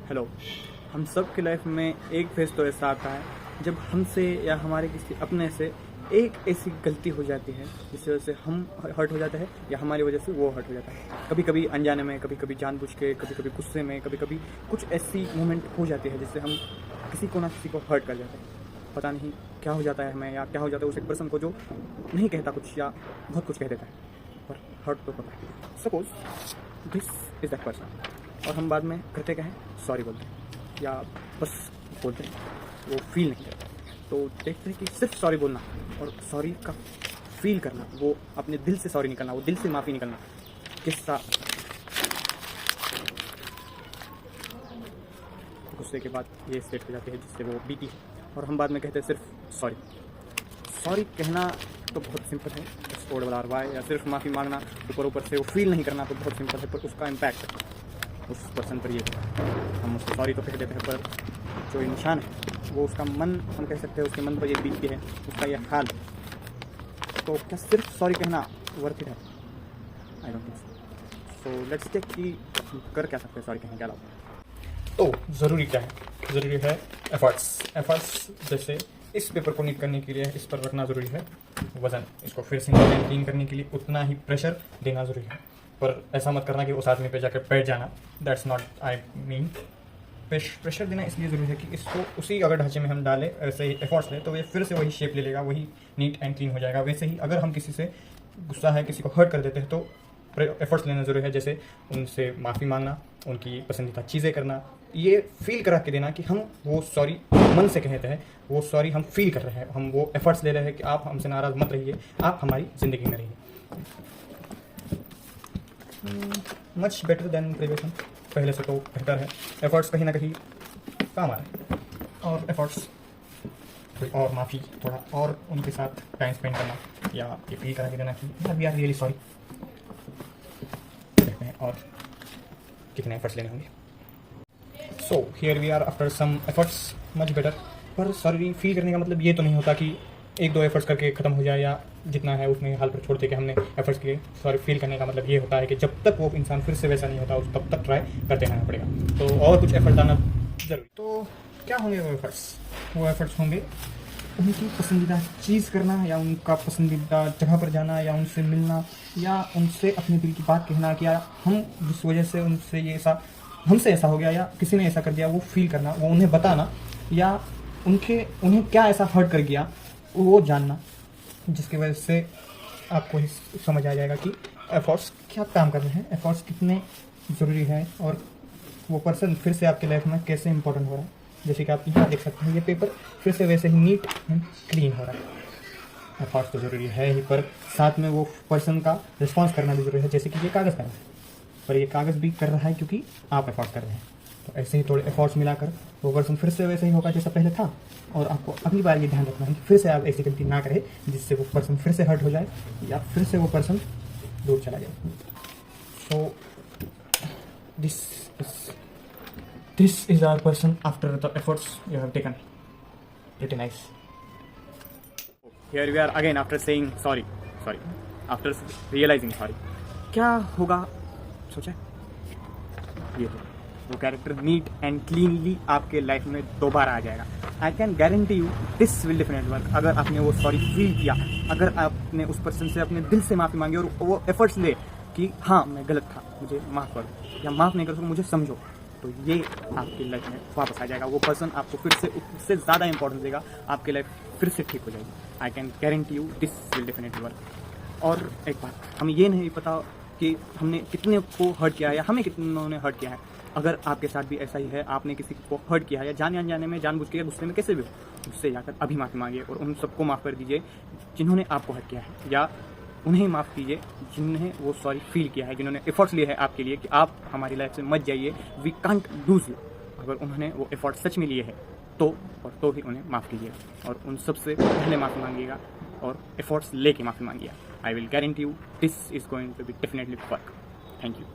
Hello. हम सब की लाइफ में एक फेज तो ऐसा आता है जब हमसे या हमारे किसी अपने से एक ऐसी गलती हो जाती है जिसकी वजह से हम हर्ट हो जाते हैं या हमारी वजह से वो हर्ट हो जाता है। कभी कभी अनजाने में, कभी कभी जानबूझ के, कभी कभी गुस्से में, कभी कभी कुछ ऐसी मोमेंट हो जाती है जिससे हम किसी को ना किसी को हर्ट कर जाते हैं। पता नहीं क्या हो जाता है हमें, या क्या हो जाता है उस एक पर्सन को जो नहीं कहता कुछ या बहुत कुछ कह देता है, पर हर्ट तो पता है। Suppose this is that person, और हम बाद में करते क्या है, सॉरी बोलते हैं या बस बोलते हैं, वो फील नहीं करते। तो देखते हैं कि सिर्फ सॉरी बोलना और सॉरी का फील करना, वो अपने दिल से सॉरी निकलना, वो दिल से माफ़ी निकलना, किस्सा गुस्से के बाद ये स्टेट हो जाती है जिससे वो बीती है, और हम बाद में कहते हैं सिर्फ सॉरी। सॉरी कहना तो बहुत सिंपल है, SORY, या सिर्फ माफ़ी मांगना ऊपर से वो फील नहीं करना तो बहुत सिंपल है, पर उसका इम्पैक्ट उस पर्सन पर ये है। हम उसको सॉरी तो कह देते हैं, पर जो इंसान है वो उसका मन, हम कह सकते हैं उसके मन पर ये बीतती है, उसका ये हाल। तो क्या सिर्फ सॉरी कहना वर्थ इट है? I don't think so. Let's take कि कर क्या सकते हैं सॉरी कहने के अलावा। तो ज़रूरी क्या है? ज़रूरी है एफर्ट्स। जैसे इस पेपर को नीट करने के लिए इस पर रखना ज़रूरी है वज़न, इसको फिर से क्लीन करने के लिए उतना ही प्रेशर देना ज़रूरी है। पर ऐसा मत करना कि उस आदमी पे जाकर बैठ जाना, that's not I mean. Pressure देना इसलिए ज़रूरी है कि इसको उसी अगर ढांचे में हम डालें, ऐसे ही एफर्ट्स लें, तो ये फिर से वही शेप ले लेगा, वही नीट एंड क्लीन हो जाएगा। वैसे ही अगर हम किसी से गुस्सा है, किसी को हर्ट कर देते हैं, तो एफर्ट्स लेना ज़रूरी है। जैसे उनसे माफ़ी मांगना, उनकी पसंदीदा चीज़ें करना, ये फील करा के देना कि हम वो सॉरी मन से कहते हैं, वो सॉरी हम फील कर रहे हैं, हम वो एफर्ट्स ले रहे हैं कि आप हमसे नाराज़ मत रहिए, आप हमारी ज़िंदगी में रहिए। मच बेटर देन प्रिवियस, पहले से तो बेहतर है। एफर्ट्स कहीं ना कहीं काम आ रहे हैं, और एफर्ट्स कोई और माफ़ी, थोड़ा और उनके साथ टाइम स्पेंड करना, या ये फील करा के देना कि वी आर रियली सॉरी, देखते हैं और कितने एफर्ट्स लेने होंगे। So here we are after some efforts, much better. पर सॉरी फील करने का मतलब ये तो नहीं होता कि एक दो एफर्ट्स करके ख़त्म हो जाए, या जितना है उसमें हाल पर छोड़ दे के हमने एफर्ट्स किए। सॉरी फील करने का मतलब ये होता है कि जब तक वो इंसान फिर से वैसा नहीं होता, उस तब तक ट्राई करते रहना पड़ेगा। तो और कुछ एफर्ट डालना जरूरी। तो क्या होंगे वो एफर्ट्स? वो एफर्ट्स होंगे उनकी पसंदीदा चीज़ करना, या उनका पसंदीदा जगह पर जाना, या उनसे मिलना, या उनसे अपने दिल की बात कहना कि यार हम जिस वजह से उनसे ये ऐसा, हमसे ऐसा हो गया या किसी ने ऐसा कर दिया, वो फील करना, वो उन्हें बताना, या उन्हें क्या ऐसा हर्ट कर गया वो जानना, जिसकी वजह से आपको ही समझ आ जाएगा कि एफर्ट्स क्या काम कर रहे हैं, एफर्ट्स कितने ज़रूरी हैं, और वो पर्सन फिर से आपकी लाइफ में कैसे इंपॉर्टेंट हो रहा है। जैसे कि आप यहाँ देख सकते हैं, ये पेपर फिर से वैसे ही नीट एंड क्लीन हो रहा है। एफर्ट्स तो ज़रूरी है ही, पर साथ में वो पर्सन का रिस्पॉन्स करना भी ज़रूरी है। जैसे कि ये कागज़ करना है, पर ये कागज़ भी कर रहा है क्योंकि आप एफर्ट कर रहे हैं। तो ऐसे ही थोड़े एफर्ट्स मिलाकर वो पर्सन फिर से वैसे ही होगा जैसा पहले था। और आपको अगली बार ये ध्यान रखना है कि फिर से आप ऐसी गलती ना करें जिससे वो पर्सन फिर से हर्ट हो जाए, या फिर से वो पर्सन दूर चला जाए। So this is our person after the efforts you have taken. Pretty nice. Here we are again after saying sorry, after realising sorry. क्या होगा सोचा? ये वो कैरेक्टर नीट एंड क्लीनली आपके लाइफ में दोबारा आ जाएगा। I can guarantee you this will definitely work. अगर आपने वो सॉरी फील किया, अगर आपने उस पर्सन से अपने दिल से माफ़ी मांगी और वो एफर्ट्स ले कि हाँ मैं गलत था, मुझे माफ़ करो, या माफ़ नहीं कर सको मुझे समझो, तो ये आपकी लाइफ में वापस आ जाएगा। वो पर्सन आपको फिर से उससे ज़्यादा इंपॉर्टेंस देगा, आपकी लाइफ फिर से ठीक हो जाएगी। आई can guarantee you this will definitely work. और एक बात, हमें ये नहीं पता कि हमने कितने को हर्ट किया है, या हमें कितनों ने हर्ट किया है। अगर आपके साथ भी ऐसा ही है, आपने किसी को हर्ट किया है, या जाने अनजाने में, जानबूझ के, गुस्से में, कैसे भी हो, उससे जाकर अभी माफ़ी मांगिए और उन सबको माफ़ कर दीजिए जिन्होंने आपको हर्ट किया है, या उन्हें माफ़ कीजिए जिन्हें वो सॉरी फील किया है, जिन्होंने एफर्ट्स लिए है आपके लिए कि आप हमारी लाइफ से मत जाइए, वी कांट लूज यू। अगर उन्होंने वो एफर्ट सच में लिए हैं तो ही उन्हें माफ़ कीजिए, और उन सबसे पहले माफ़ी मांगिएगा और एफर्ट्स लेके माफ़ी मांगिएगा। I will guarantee you this is going to be definitely work. Thank you.